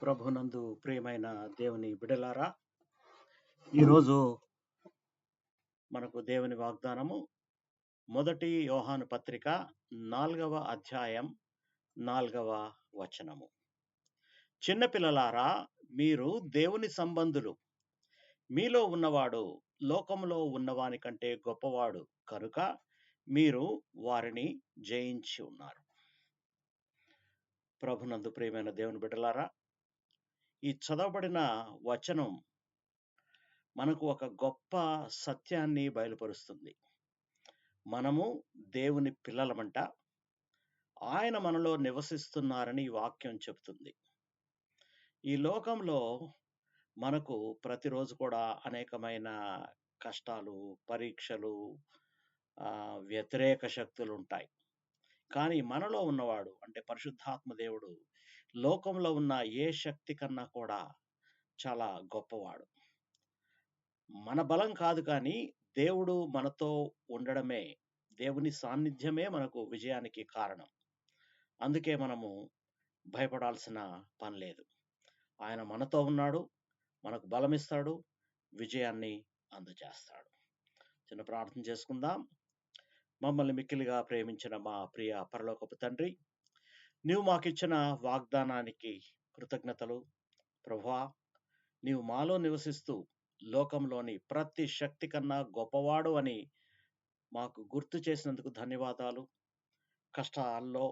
ప్రభునందు ప్రియమైన దేవుని బిడలారా, ఈరోజు మనకు దేవుని వాగ్దానము మొదటి యోహాను పత్రిక 4వ అధ్యాయం 4వ వచనము. చిన్నపిల్లలారా, మీరు దేవుని సంబంధులు, మీలో ఉన్నవాడు లోకములో ఉన్నవాని కంటే గొప్పవాడు కనుక మీరు వారిని జయించి ఉన్నారు. ప్రభునందు ప్రియమైన దేవుని బిడ్డలారా, ఈ చదవబడిన వచనం మనకు ఒక గొప్ప సత్యాన్ని బయలుపరుస్తుంది. మనము దేవుని పిల్లలమంట, ఆయన మనలో నివసిస్తున్నారని ఈ వాక్యం చెబుతుంది. ఈ లోకంలో మనకు ప్రతిరోజు కూడా అనేకమైన కష్టాలు, పరీక్షలు, వ్యతిరేక శక్తులు ఉంటాయి. కానీ మనలో ఉన్నవాడు అంటే పరిశుద్ధాత్మ దేవుడు లోకంలో ఉన్న ఏ శక్తి కన్నా కూడా చాలా గొప్పవాడు. మన బలం కాదు, కానీ దేవుడు మనతో ఉండడమే, దేవుని సాన్నిధ్యమే మనకు విజయానికి కారణం. అందుకే మనము భయపడాల్సిన పని లేదు. ఆయన మనతో ఉన్నాడు, మనకు బలమిస్తాడు, విజయాన్ని అందజేస్తాడు. చిన్న ప్రార్థన చేసుకుందాం. మమ్మల్ని మిక్కిలిగా ప్రేమించిన మా ప్రియ పరలోకపు తండ్రి, నీవు మాకిచ్చిన వాగ్దానానికి కృతజ్ఞతలు. ప్రభువా, నీవు మాలో నివసిస్తూ లోకంలోని ప్రతి శక్తి కన్నా గొప్పవాడు అని మాకు గుర్తు చేసినందుకు ధన్యవాదాలు. కష్టాల్లో,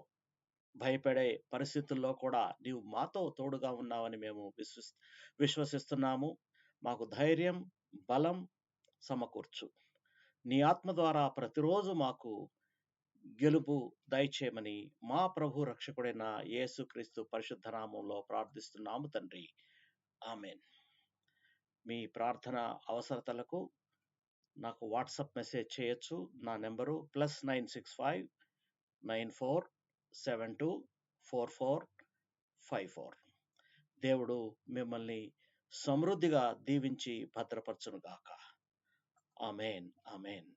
భయపడే పరిస్థితుల్లో కూడా నీవు మాతో తోడుగా ఉన్నావని మేము విశ్వసిస్తున్నాము. మాకు ధైర్యం, బలం సమకూర్చు. నీ ఆత్మ ద్వారా ప్రతిరోజు మాకు గెలుపు దయచేయమని మా ప్రభు రక్షకుడైన యేసుక్రీస్తు పరిశుద్ధ నామంలో ప్రార్థిస్తున్నాము తండ్రి. ఆమేన్. మీ ప్రార్థన అవసరతలకు నాకు వాట్సాప్ మెసేజ్ చేయొచ్చు. నా నెంబరు +965 94724454. దేవుడు మిమ్మల్ని సమృద్ధిగా దీవించి భద్రపరచునుగాక. ఆమేన్, ఆమేన్.